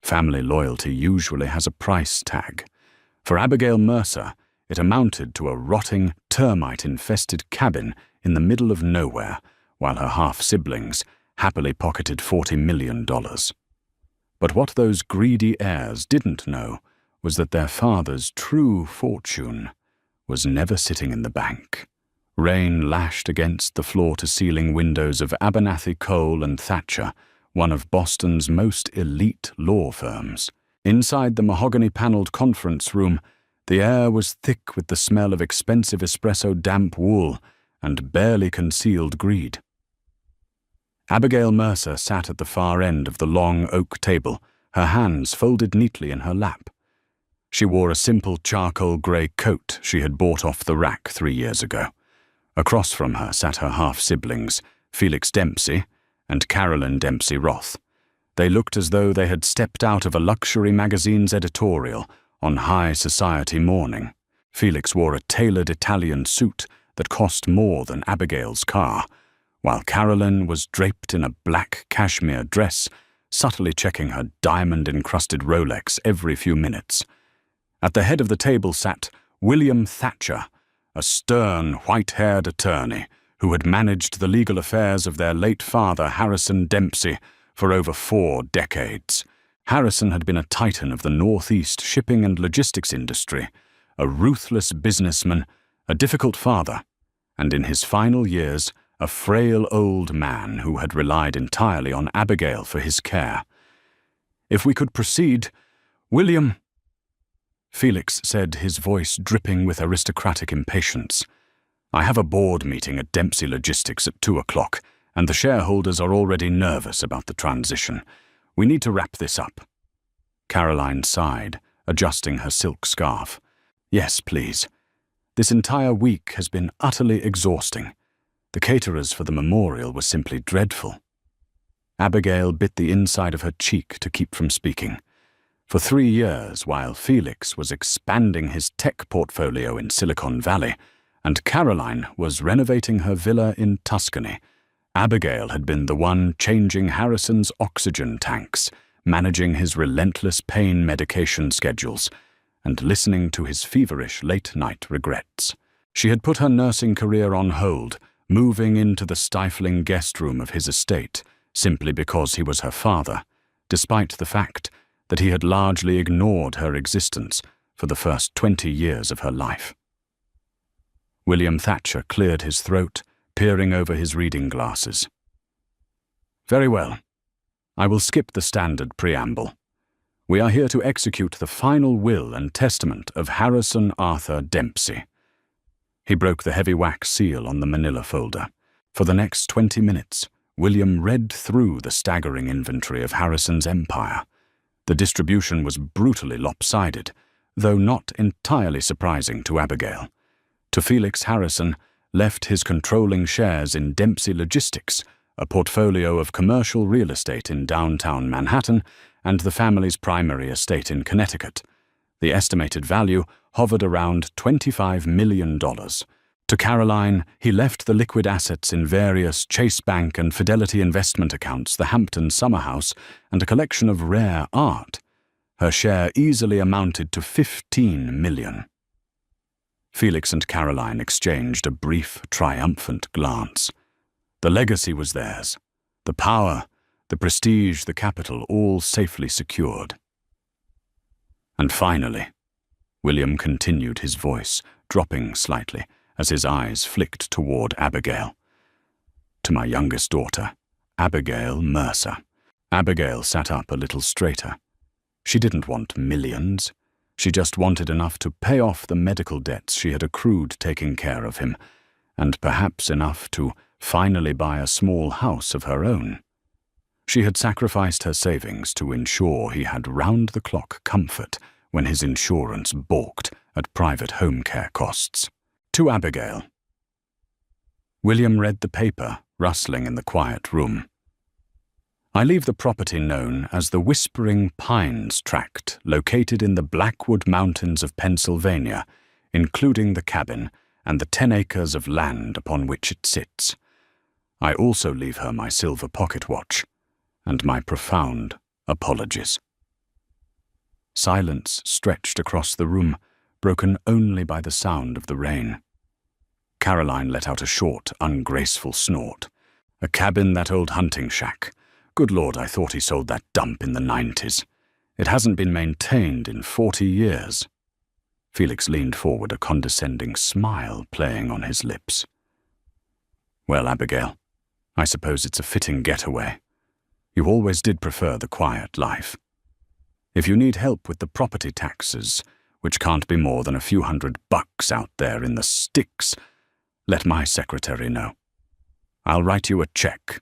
Family loyalty usually has a price tag. For Abigail Mercer, it amounted to a rotting, termite-infested cabin in the middle of nowhere, while her half-siblings happily pocketed $40 million. But what those greedy heirs didn't know was that their father's true fortune was never sitting in the bank. Rain lashed against the floor-to-ceiling windows of Abernathy, Cole and Thatcher, one of Boston's most elite law firms. Inside the mahogany-paneled conference room, the air was thick with the smell of expensive espresso damp wool and barely concealed greed. Abigail Mercer sat at the far end of the long oak table, her hands folded neatly in her lap. She wore a simple charcoal grey coat she had bought off the rack 3 years ago. Across from her sat her half-siblings, Felix Dempsey and Carolyn Dempsey Roth. They looked as though they had stepped out of a luxury magazine's editorial on high society morning. Felix wore a tailored Italian suit that cost more than Abigail's car, while Carolyn was draped in a black cashmere dress, subtly checking her diamond-encrusted Rolex every few minutes. At the head of the table sat William Thatcher, a stern, white-haired attorney who had managed the legal affairs of their late father, Harrison Dempsey, for over 4 decades. Harrison had been a titan of the Northeast shipping and logistics industry, a ruthless businessman, a difficult father, and in his final years, a frail old man who had relied entirely on Abigail for his care. "If we could proceed, William," Felix said, his voice dripping with aristocratic impatience. "I have a board meeting at Dempsey Logistics at 2 o'clock, and the shareholders are already nervous about the transition. We need to wrap this up." Caroline sighed, adjusting her silk scarf. "Yes, please. This entire week has been utterly exhausting. The caterers for the memorial were simply dreadful." Abigail bit the inside of her cheek to keep from speaking. For 3 years, while Felix was expanding his tech portfolio in Silicon Valley, and Caroline was renovating her villa in Tuscany, Abigail had been the one changing Harrison's oxygen tanks, managing his relentless pain medication schedules, and listening to his feverish late-night regrets. She had put her nursing career on hold, moving into the stifling guest room of his estate, simply because he was her father, despite the fact that he had largely ignored her existence for the first 20 years of her life. William Thatcher cleared his throat, peering over his reading glasses. "Very well. I will skip the standard preamble. We are here to execute the final will and testament of Harrison Arthur Dempsey." He broke the heavy wax seal on the manila folder. For the next 20 minutes, William read through the staggering inventory of Harrison's empire. The distribution was brutally lopsided, though not entirely surprising to Abigail. To Felix, Harrison left his controlling shares in Dempsey Logistics, a portfolio of commercial real estate in downtown Manhattan, and the family's primary estate in Connecticut. The estimated value hovered around $25 million. To Caroline, he left the liquid assets in various Chase Bank and Fidelity investment accounts, the Hampton Summer House, and a collection of rare art. Her share easily amounted to $15 million. Felix and Caroline exchanged a brief, triumphant glance. The legacy was theirs. The power, the prestige, the capital, all safely secured. And finally, William continued, his voice dropping slightly as his eyes flicked toward Abigail. "To my youngest daughter, Abigail Mercer." Abigail sat up a little straighter. She didn't want millions. She just wanted enough to pay off the medical debts she had accrued taking care of him, and perhaps enough to finally buy a small house of her own. She had sacrificed her savings to ensure he had round-the-clock comfort when his insurance balked at private home care costs. To Abigail. William read the paper, rustling in the quiet room. "I leave the property known as the Whispering Pines Tract, located in the Blackwood Mountains of Pennsylvania, including the cabin and the 10 acres of land upon which it sits. I also leave her my silver pocket watch and my profound apologies." Silence stretched across the room, broken only by the sound of the rain. Caroline let out a short, ungraceful snort. A cabin, that old hunting shack. Good Lord, I thought he sold that dump in the 90s. It hasn't been maintained in 40 years. Felix leaned forward, a condescending smile playing on his lips. Well, Abigail, I suppose it's a fitting getaway. You always did prefer the quiet life. If you need help with the property taxes, which can't be more than a few $100 out there in the sticks, let my secretary know. I'll write you a check.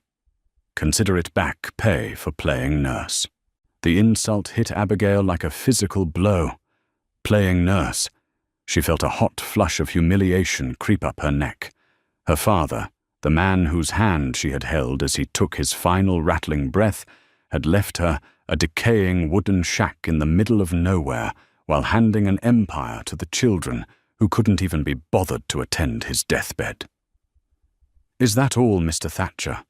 Consider it back pay for playing nurse. The insult hit Abigail like a physical blow. Playing nurse. She felt a hot flush of humiliation creep up her neck. Her father, the man whose hand she had held as he took his final rattling breath, had left her a decaying wooden shack in the middle of nowhere while handing an empire to the children who couldn't even be bothered to attend his deathbed. "Is that all, Mr. Thatcher?"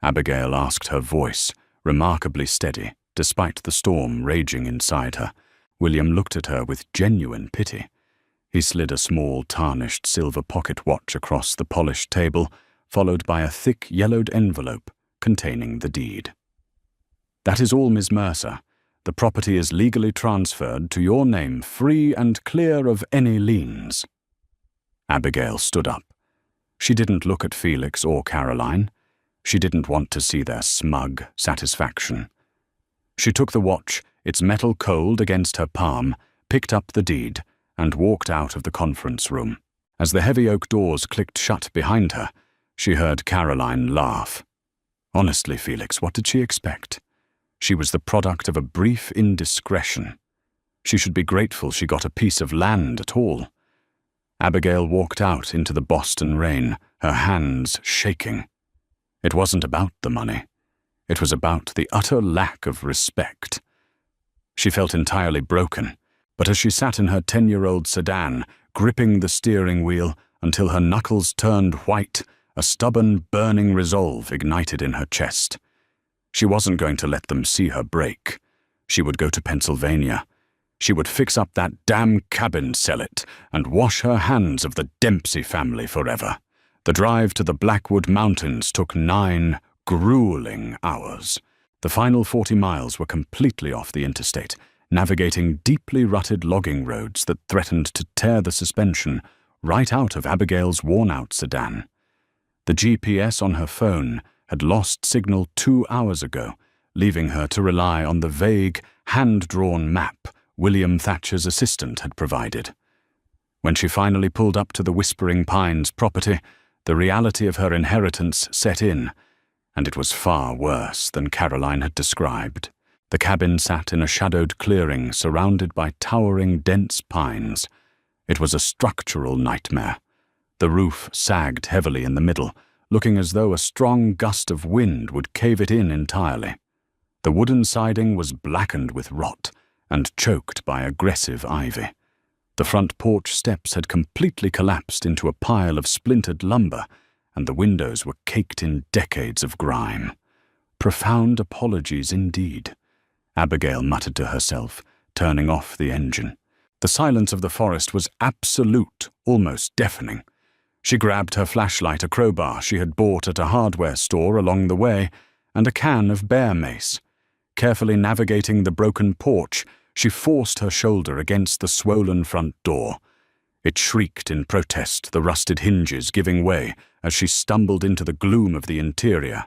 Abigail asked, her voice remarkably steady, despite the storm raging inside her. William looked at her with genuine pity. He slid a small, tarnished silver pocket watch across the polished table, followed by a thick, yellowed envelope containing the deed. "That is all, Miss Mercer. The property is legally transferred to your name, free and clear of any liens." Abigail stood up. She didn't look at Felix or Caroline. She didn't want to see their smug satisfaction. She took the watch, its metal cold against her palm, picked up the deed, and walked out of the conference room. As the heavy oak doors clicked shut behind her, she heard Caroline laugh. Honestly, Felix, what did she expect? She was the product of a brief indiscretion. She should be grateful she got a piece of land at all. Abigail walked out into the Boston rain, her hands shaking. It wasn't about the money. It was about the utter lack of respect. She felt entirely broken, but as she sat in her 10-year-old sedan, gripping the steering wheel until her knuckles turned white, a stubborn, burning resolve ignited in her chest. She wasn't going to let them see her break. She would go to Pennsylvania. She would fix up that damn cabin, sell it, and wash her hands of the Dempsey family forever. The drive to the Blackwood Mountains took 9 grueling hours. The final 40 miles were completely off the interstate, navigating deeply rutted logging roads that threatened to tear the suspension right out of Abigail's worn-out sedan. The GPS on her phone had lost signal 2 hours ago, leaving her to rely on the vague, hand-drawn map William Thatcher's assistant had provided. When she finally pulled up to the Whispering Pines property, the reality of her inheritance set in, and it was far worse than Caroline had described. The cabin sat in a shadowed clearing surrounded by towering, dense pines. It was a structural nightmare. The roof sagged heavily in the middle, looking as though a strong gust of wind would cave it in entirely. The wooden siding was blackened with rot and choked by aggressive ivy. The front porch steps had completely collapsed into a pile of splintered lumber, and the windows were caked in decades of grime. Profound apologies indeed, Abigail muttered to herself, turning off the engine. The silence of the forest was absolute, almost deafening. She grabbed her flashlight, a crowbar she had bought at a hardware store along the way, and a can of bear mace. Carefully navigating the broken porch, she forced her shoulder against the swollen front door. It shrieked in protest, the rusted hinges giving way as she stumbled into the gloom of the interior.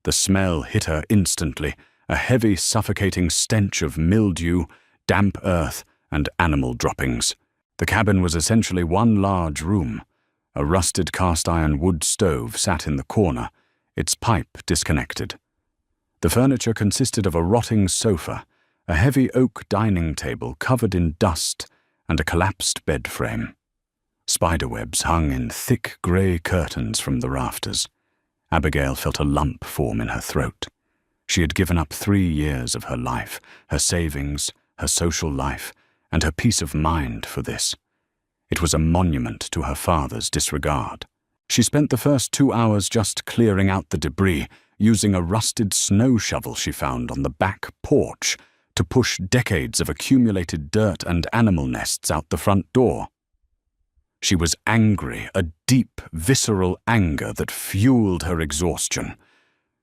The smell hit her instantly, a heavy, suffocating stench of mildew, damp earth, and animal droppings. The cabin was essentially one large room. A rusted cast-iron wood stove sat in the corner, its pipe disconnected. The furniture consisted of a rotting sofa, a heavy oak dining table covered in dust, and a collapsed bed frame. Spiderwebs hung in thick grey curtains from the rafters. Abigail felt a lump form in her throat. She had given up 3 years of her life, her savings, her social life, and her peace of mind for this. It was a monument to her father's disregard. She spent the first 2 hours just clearing out the debris, using a rusted snow shovel she found on the back porch, to push decades of accumulated dirt and animal nests out the front door. She was angry, a deep, visceral anger that fueled her exhaustion.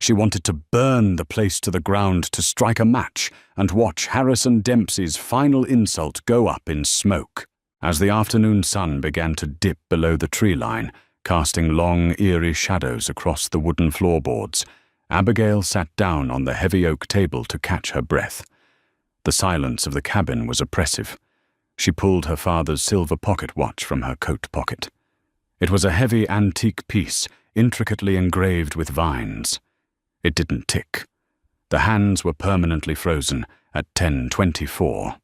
She wanted to burn the place to the ground, to strike a match and watch Harrison Dempsey's final insult go up in smoke. As the afternoon sun began to dip below the tree line, casting long, eerie shadows across the wooden floorboards, Abigail sat down on the heavy oak table to catch her breath. The silence of the cabin was oppressive. She pulled her father's silver pocket watch from her coat pocket. It was a heavy antique piece, intricately engraved with vines. It didn't tick. The hands were permanently frozen at 10:24.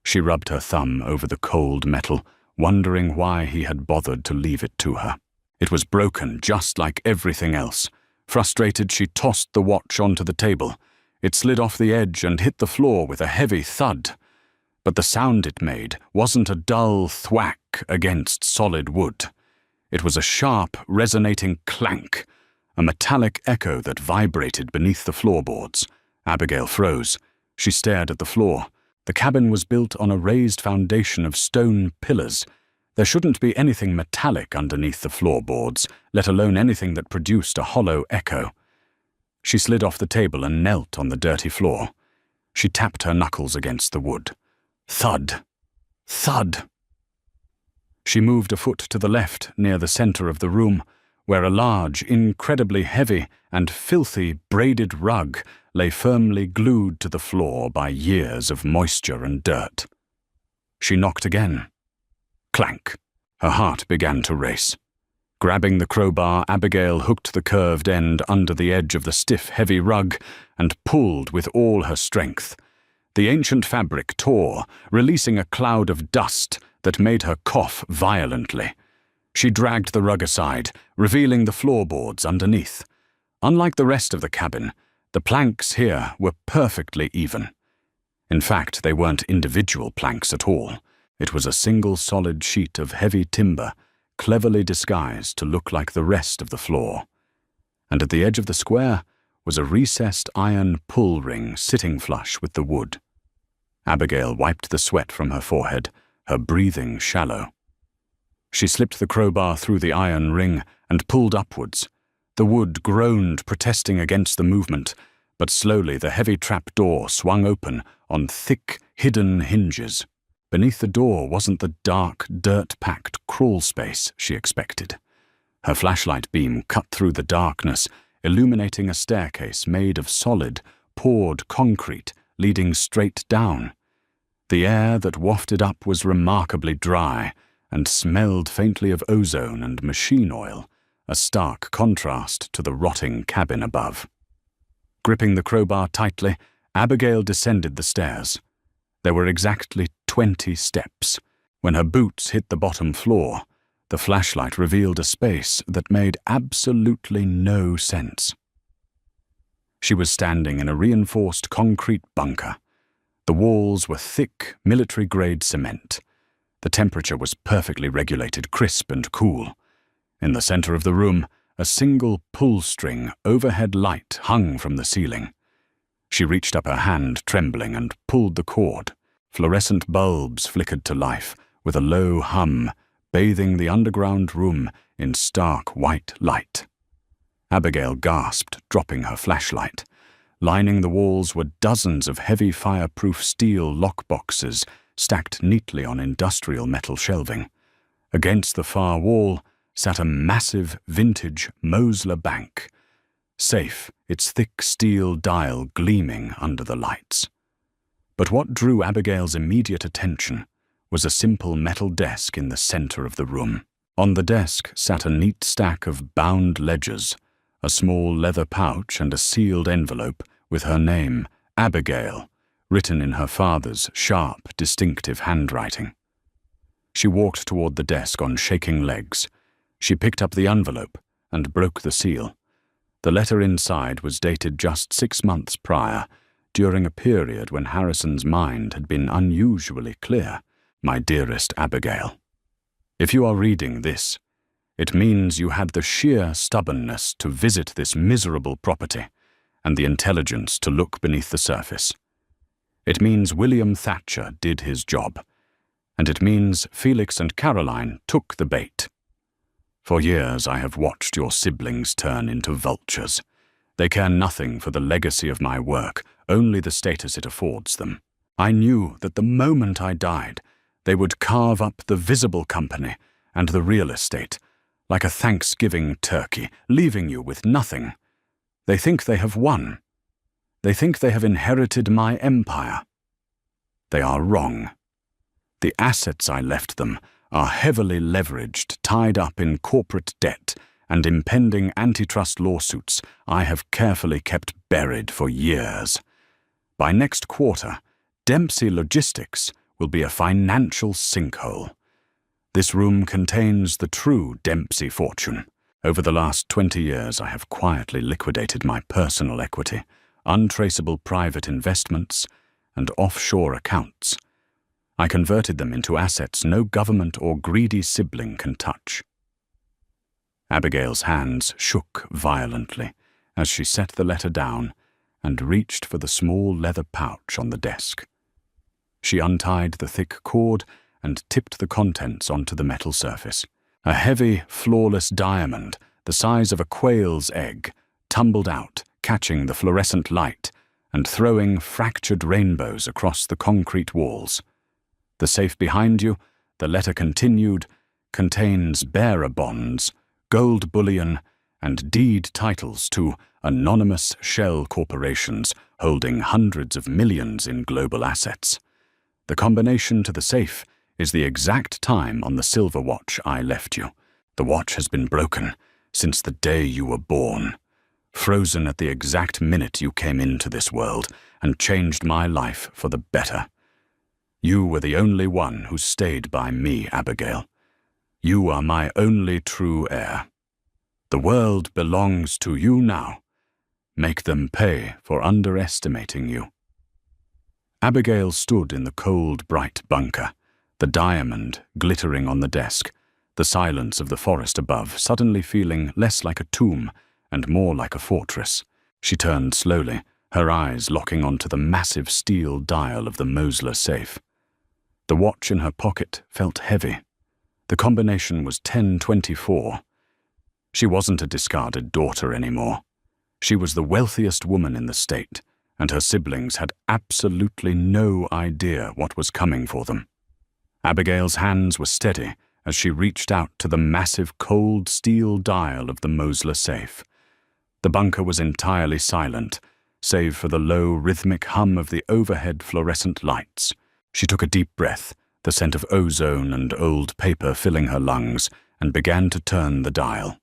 She rubbed her thumb over the cold metal, wondering why he had bothered to leave it to her. It was broken, just like everything else. Frustrated, she tossed the watch onto the table. It slid off the edge and hit the floor with a heavy thud. But the sound it made wasn't a dull thwack against solid wood. It was a sharp, resonating clank, a metallic echo that vibrated beneath the floorboards. Abigail froze. She stared at the floor. The cabin was built on a raised foundation of stone pillars. There shouldn't be anything metallic underneath the floorboards, let alone anything that produced a hollow echo. She slid off the table and knelt on the dirty floor. She tapped her knuckles against the wood. Thud. Thud. She moved a foot to the left, near the center of the room, where a large, incredibly heavy and filthy braided rug lay firmly glued to the floor by years of moisture and dirt. She knocked again. Clank. Her heart began to race. Grabbing the crowbar, Abigail hooked the curved end under the edge of the stiff, heavy rug and pulled with all her strength. The ancient fabric tore, releasing a cloud of dust that made her cough violently. She dragged the rug aside, revealing the floorboards underneath. Unlike the rest of the cabin, the planks here were perfectly even. In fact, they weren't individual planks at all. It was a single solid sheet of heavy timber, cleverly disguised to look like the rest of the floor. And at the edge of the square was a recessed iron pull ring sitting flush with the wood. Abigail wiped the sweat from her forehead, her breathing shallow. She slipped the crowbar through the iron ring and pulled upwards. The wood groaned, protesting against the movement, but slowly the heavy trap door swung open on thick, hidden hinges. Beneath the door wasn't the dark, dirt-packed crawl space she expected. Her flashlight beam cut through the darkness, illuminating a staircase made of solid, poured concrete leading straight down. The air that wafted up was remarkably dry and smelled faintly of ozone and machine oil, a stark contrast to the rotting cabin above. Gripping the crowbar tightly, Abigail descended the stairs. There were exactly 20 steps. When her boots hit the bottom floor, the flashlight revealed a space that made absolutely no sense. She was standing in a reinforced concrete bunker. The walls were thick, military-grade cement. The temperature was perfectly regulated, crisp and cool. In the center of the room, a single pull-string overhead light hung from the ceiling. She reached up her hand, trembling, and pulled the cord. Fluorescent bulbs flickered to life, with a low hum, bathing the underground room in stark white light. Abigail gasped, dropping her flashlight. Lining the walls were dozens of heavy fireproof steel lockboxes stacked neatly on industrial metal shelving. Against the far wall sat a massive vintage Mosler bank, safe, its thick steel dial gleaming under the lights. But what drew Abigail's immediate attention was a simple metal desk in the center of the room. On the desk sat a neat stack of bound ledgers, a small leather pouch and a sealed envelope with her name, Abigail, written in her father's sharp, distinctive handwriting. She walked toward the desk on shaking legs. She picked up the envelope and broke the seal. The letter inside was dated just 6 months prior, during a period when Harrison's mind had been unusually clear. My dearest Abigail, if you are reading this, it means you had the sheer stubbornness to visit this miserable property and the intelligence to look beneath the surface. It means William Thatcher did his job. And it means Felix and Caroline took the bait. For years I have watched your siblings turn into vultures. They care nothing for the legacy of my work, only the status it affords them. I knew that the moment I died, they would carve up the visible company and the real estate, like a Thanksgiving turkey, leaving you with nothing. They think they have won. They think they have inherited my empire. They are wrong. The assets I left them are heavily leveraged, tied up in corporate debt and impending antitrust lawsuits I have carefully kept buried for years. By next quarter, Dempsey Logistics will be a financial sinkhole. This room contains the true Dempsey fortune. Over the last 20 years, I have quietly liquidated my personal equity, untraceable private investments, and offshore accounts. I converted them into assets no government or greedy sibling can touch. Abigail's hands shook violently as she set the letter down and reached for the small leather pouch on the desk. She untied the thick cord and tipped the contents onto the metal surface. A heavy, flawless diamond, the size of a quail's egg, tumbled out, catching the fluorescent light and throwing fractured rainbows across the concrete walls. The safe behind you, the letter continued, contains bearer bonds, gold bullion, and deed titles to anonymous shell corporations holding hundreds of millions in global assets. The combination to the safe is the exact time on the silver watch I left you. The watch has been broken since the day you were born, frozen at the exact minute you came into this world and changed my life for the better. You were the only one who stayed by me, Abigail. You are my only true heir. The world belongs to you now. Make them pay for underestimating you. Abigail stood in the cold, bright bunker, the diamond glittering on the desk, the silence of the forest above suddenly feeling less like a tomb and more like a fortress. She turned slowly, her eyes locking onto the massive steel dial of the Mosler safe. The watch in her pocket felt heavy. The combination was 1024. She wasn't a discarded daughter anymore. She was the wealthiest woman in the state, and her siblings had absolutely no idea what was coming for them. Abigail's hands were steady as she reached out to the massive cold steel dial of the Mosler safe. The bunker was entirely silent, save for the low rhythmic hum of the overhead fluorescent lights. She took a deep breath, the scent of ozone and old paper filling her lungs, and began to turn the dial.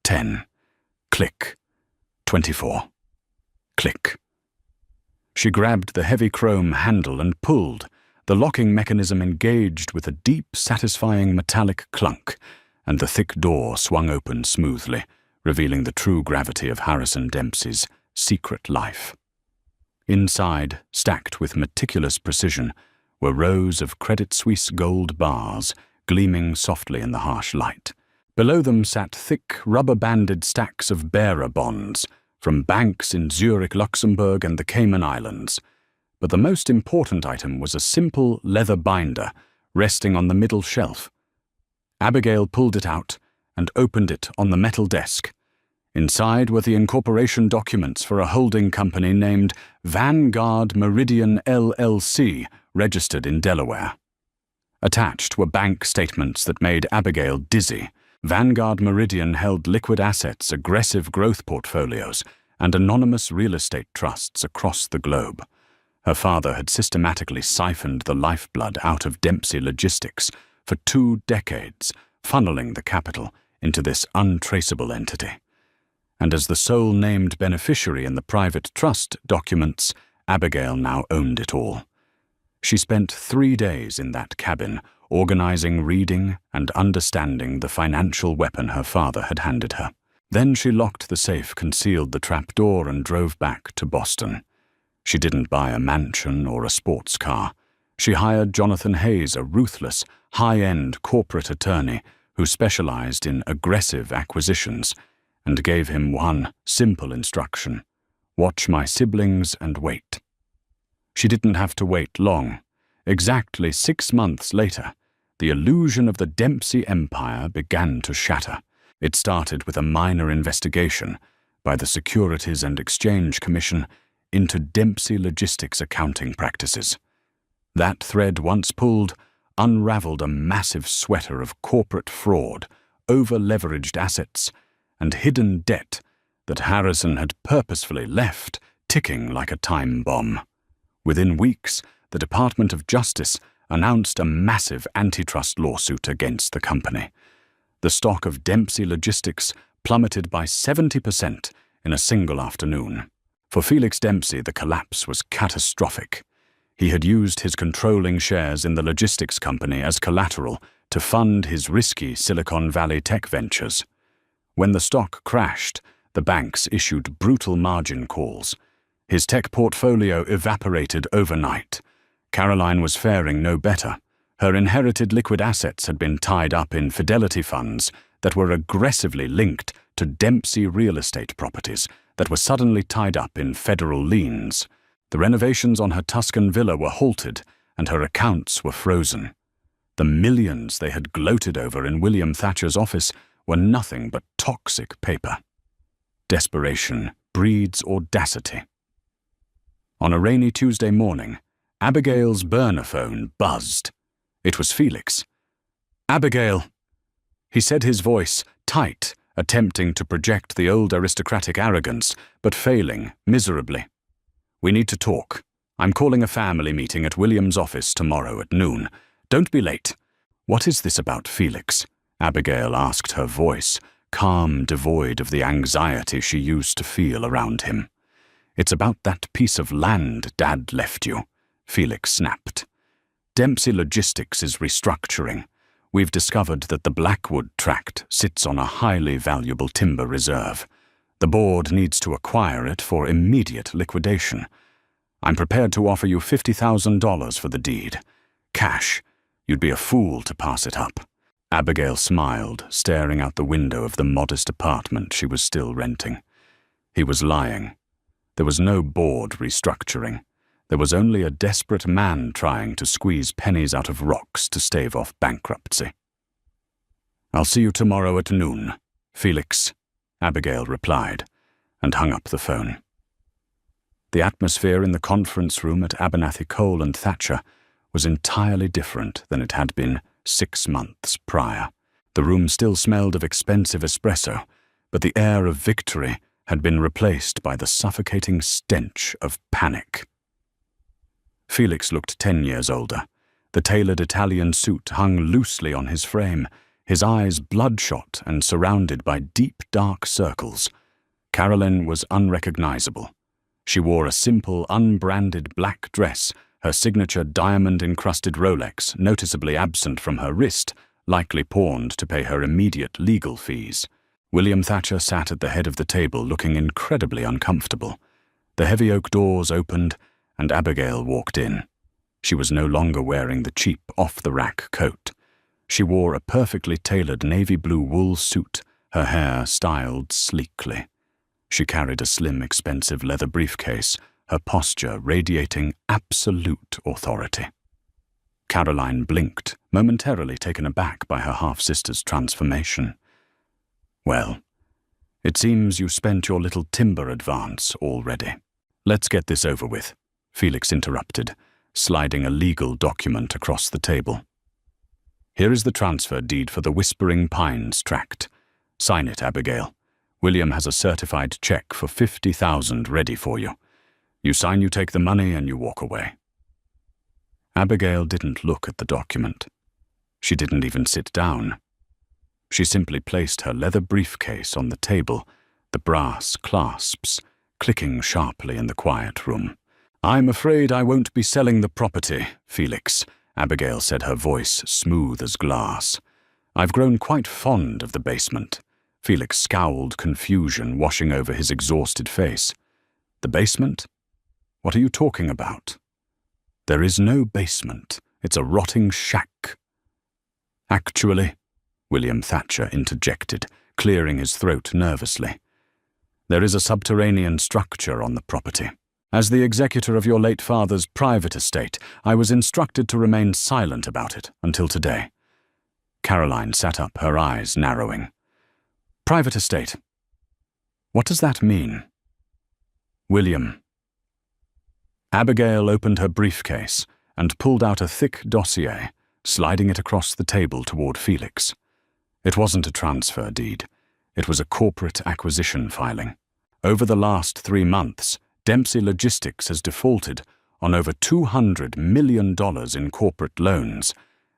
10. Click. 24. Click. She grabbed the heavy chrome handle and pulled. The locking mechanism engaged with a deep, satisfying metallic clunk, and the thick door swung open smoothly, revealing the true gravity of Harrison Dempsey's secret life. Inside, stacked with meticulous precision, were rows of Credit Suisse gold bars gleaming softly in the harsh light. Below them sat thick, rubber-banded stacks of bearer bonds from banks in Zurich, Luxembourg, and the Cayman Islands. But the most important item was a simple leather binder resting on the middle shelf. Abigail pulled it out and opened it on the metal desk. Inside were the incorporation documents for a holding company named Vanguard Meridian LLC, registered in Delaware. Attached were bank statements that made Abigail dizzy. Vanguard Meridian held liquid assets, aggressive growth portfolios, and anonymous real estate trusts across the globe. Her father had systematically siphoned the lifeblood out of Dempsey Logistics for 2 decades, funneling the capital into this untraceable entity. And as the sole named beneficiary in the private trust documents, Abigail now owned it all. She spent 3 days in that cabin, organizing, reading, and understanding the financial weapon her father had handed her. Then she locked the safe, concealed the trapdoor, and drove back to Boston. She didn't buy a mansion or a sports car. She hired Jonathan Hayes, a ruthless, high-end corporate attorney who specialized in aggressive acquisitions, and gave him one simple instruction: watch my siblings and wait. She didn't have to wait long. Exactly 6 months later, the illusion of the Dempsey empire began to shatter. It started with a minor investigation by the Securities and Exchange Commission into Dempsey Logistics accounting practices. That thread, once pulled, unraveled a massive sweater of corporate fraud, over-leveraged assets, and hidden debt that Harrison had purposefully left ticking like a time bomb. Within weeks, the Department of Justice announced a massive antitrust lawsuit against the company. The stock of Dempsey Logistics plummeted by 70% in a single afternoon. For Felix Dempsey, the collapse was catastrophic. He had used his controlling shares in the logistics company as collateral to fund his risky Silicon Valley tech ventures. When the stock crashed, the banks issued brutal margin calls. His tech portfolio evaporated overnight. Caroline was faring no better. Her inherited liquid assets had been tied up in fidelity funds that were aggressively linked to Dempsey real estate properties that were suddenly tied up in federal liens. The renovations on her Tuscan villa were halted, and her accounts were frozen. The millions they had gloated over in William Thatcher's office were nothing but toxic paper. Desperation breeds audacity. On a rainy Tuesday morning, Abigail's burner phone buzzed. It was Felix. "Abigail," he said, his voice tight, attempting to project the old aristocratic arrogance, but failing miserably. "We need to talk. I'm calling a family meeting at William's office tomorrow at noon. Don't be late." "What is this about, Felix?" Abigail asked, her voice calm, devoid of the anxiety she used to feel around him. "It's about that piece of land Dad left you," Felix snapped. "Dempsey Logistics is restructuring. We've discovered that the Blackwood tract sits on a highly valuable timber reserve. The board needs to acquire it for immediate liquidation. I'm prepared to offer you $50,000 for the deed. Cash. You'd be a fool to pass it up." Abigail smiled, staring out the window of the modest apartment she was still renting. He was lying. There was no board restructuring. There was only a desperate man trying to squeeze pennies out of rocks to stave off bankruptcy. "I'll see you tomorrow at noon, Felix," Abigail replied, and hung up the phone. The atmosphere in the conference room at Abernathy Cole and Thatcher was entirely different than it had been 6 months prior. The room still smelled of expensive espresso, but the air of victory had been replaced by the suffocating stench of panic. Felix looked 10 years older. The tailored Italian suit hung loosely on his frame, his eyes bloodshot and surrounded by deep, dark circles. Caroline was unrecognizable. She wore a simple, unbranded black dress, her signature diamond-encrusted Rolex noticeably absent from her wrist, likely pawned to pay her immediate legal fees. William Thatcher sat at the head of the table looking incredibly uncomfortable. The heavy oak doors opened, and Abigail walked in. She was no longer wearing the cheap, off-the-rack coat. She wore a perfectly tailored navy blue wool suit, her hair styled sleekly. She carried a slim, expensive leather briefcase, her posture radiating absolute authority. Caroline blinked, momentarily taken aback by her half-sister's transformation. "Well, it seems you spent your little timber advance already. Let's get this over with," Felix interrupted, sliding a legal document across the table. "Here is the transfer deed for the Whispering Pines tract. Sign it, Abigail. William has a certified check for $50,000 ready for you. You sign, you take the money, and you walk away." Abigail didn't look at the document. She didn't even sit down. She simply placed her leather briefcase on the table, the brass clasps clicking sharply in the quiet room. "I'm afraid I won't be selling the property, Felix," Abigail said, her voice smooth as glass. "I've grown quite fond of the basement." Felix scowled, confusion washing over his exhausted face. "The basement? What are you talking about?" "There is no basement. It's a rotting shack." "Actually," William Thatcher interjected, clearing his throat nervously, "there is a subterranean structure on the property. As the executor of your late father's private estate, I was instructed to remain silent about it until today. Caroline sat up, her eyes narrowing. Private estate. What does that mean? William. Abigail opened her briefcase and pulled out a thick dossier, sliding it across the table toward Felix. It wasn't a transfer deed. It was a corporate acquisition filing. Over the last 3 months, Dempsey Logistics has defaulted on over $200 million in corporate loans,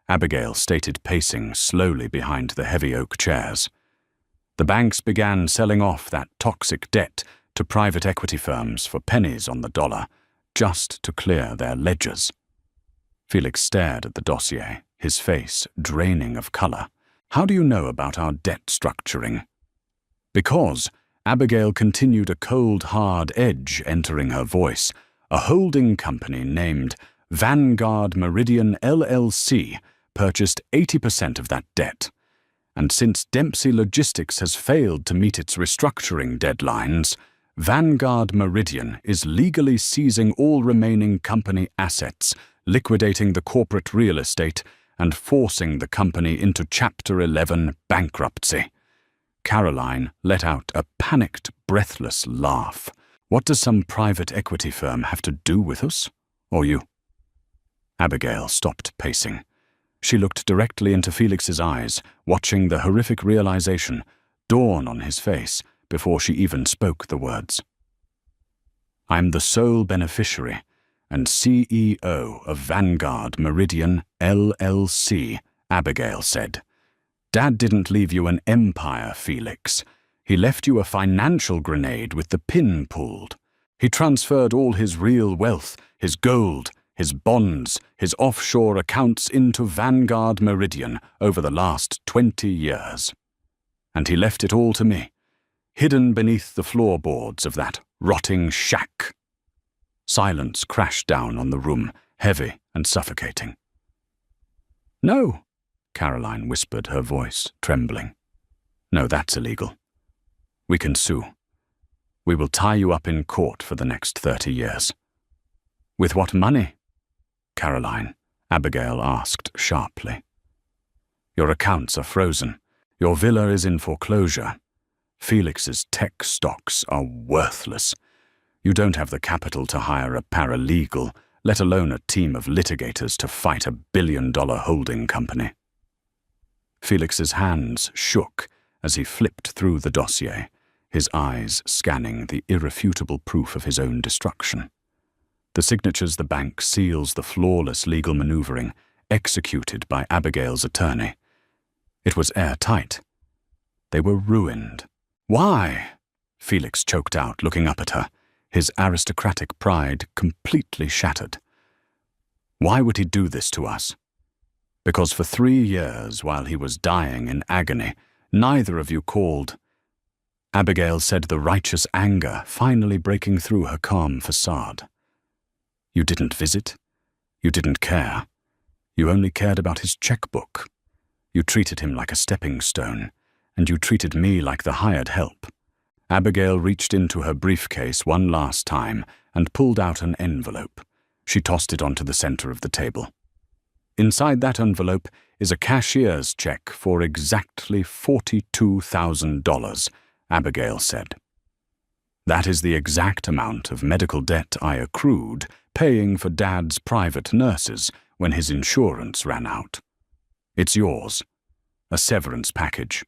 Abigail stated, pacing slowly behind the heavy oak chairs. The banks began selling off that toxic debt to private equity firms for pennies on the dollar, just to clear their ledgers. Felix stared at the dossier, his face draining of color. How do you know about our debt structuring? Because, Abigail continued, a cold, hard edge entering her voice, a holding company named Vanguard Meridian LLC purchased 80% of that debt. And since Dempsey Logistics has failed to meet its restructuring deadlines, Vanguard Meridian is legally seizing all remaining company assets, liquidating the corporate real estate, and forcing the company into Chapter 11 bankruptcy. Caroline let out a panicked, breathless laugh. What does some private equity firm have to do with us? Or you? Abigail stopped pacing. She looked directly into Felix's eyes, watching the horrific realization dawn on his face before she even spoke the words. I'm the sole beneficiary and CEO of Vanguard Meridian LLC, Abigail said. Dad didn't leave you an empire, Felix. He left you a financial grenade with the pin pulled. He transferred all his real wealth, his gold, his bonds, his offshore accounts into Vanguard Meridian over the last 20 years. And he left it all to me, hidden beneath the floorboards of that rotting shack. Silence crashed down on the room, heavy and suffocating. No, Caroline whispered, her voice trembling. No, that's illegal. We can sue. We will tie you up in court for the next 30 years. With what money? Caroline, Abigail asked sharply. Your accounts are frozen. Your villa is in foreclosure. Felix's tech stocks are worthless. You don't have the capital to hire a paralegal, let alone a team of litigators to fight $1 billion holding company. Felix's hands shook as he flipped through the dossier, his eyes scanning the irrefutable proof of his own destruction. The signatures the bank seals the flawless legal maneuvering executed by Abigail's attorney. It was airtight. They were ruined. Why? Felix choked out, looking up at her, his aristocratic pride completely shattered. Why would he do this to us? Because for 3 years, while he was dying in agony, neither of you called. Abigail said, the righteous anger finally breaking through her calm facade. You didn't visit. You didn't care. You only cared about his checkbook. You treated him like a stepping stone, and you treated me like the hired help. Abigail reached into her briefcase one last time and pulled out an envelope. She tossed it onto the center of the table. Inside that envelope is a cashier's check for exactly $42,000, Abigail said. That is the exact amount of medical debt I accrued paying for Dad's private nurses when his insurance ran out. It's yours, a severance package.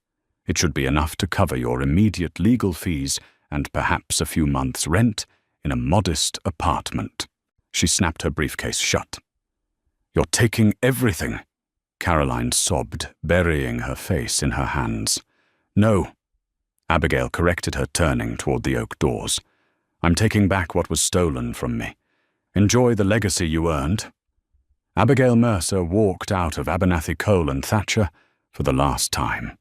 It should be enough to cover your immediate legal fees and perhaps a few months' rent in a modest apartment. She snapped her briefcase shut. You're taking everything, Caroline sobbed, burying her face in her hands. No, Abigail corrected her, turning toward the oak doors. I'm taking back what was stolen from me. Enjoy the legacy you earned. Abigail Mercer walked out of Abernathy Cole and Thatcher for the last time.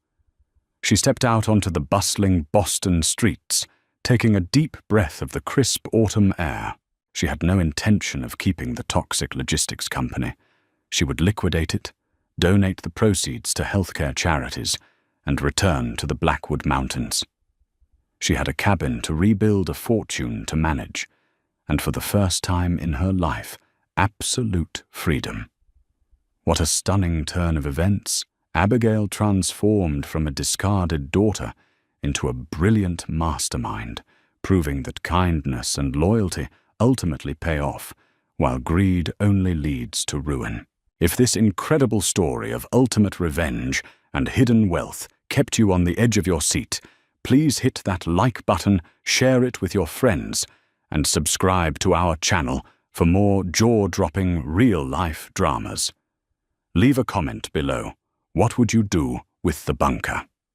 She stepped out onto the bustling Boston streets, taking a deep breath of the crisp autumn air. She had no intention of keeping the toxic logistics company. She would liquidate it, donate the proceeds to healthcare charities, and return to the Blackwood Mountains. She had a cabin to rebuild, a fortune to manage, and for the first time in her life, absolute freedom. What a stunning turn of events! Abigail transformed from a discarded daughter into a brilliant mastermind, proving that kindness and loyalty ultimately pay off, while greed only leads to ruin. If this incredible story of ultimate revenge and hidden wealth kept you on the edge of your seat, please hit that like button, share it with your friends, and subscribe to our channel for more jaw-dropping real-life dramas. Leave a comment below. What would you do with the bunker?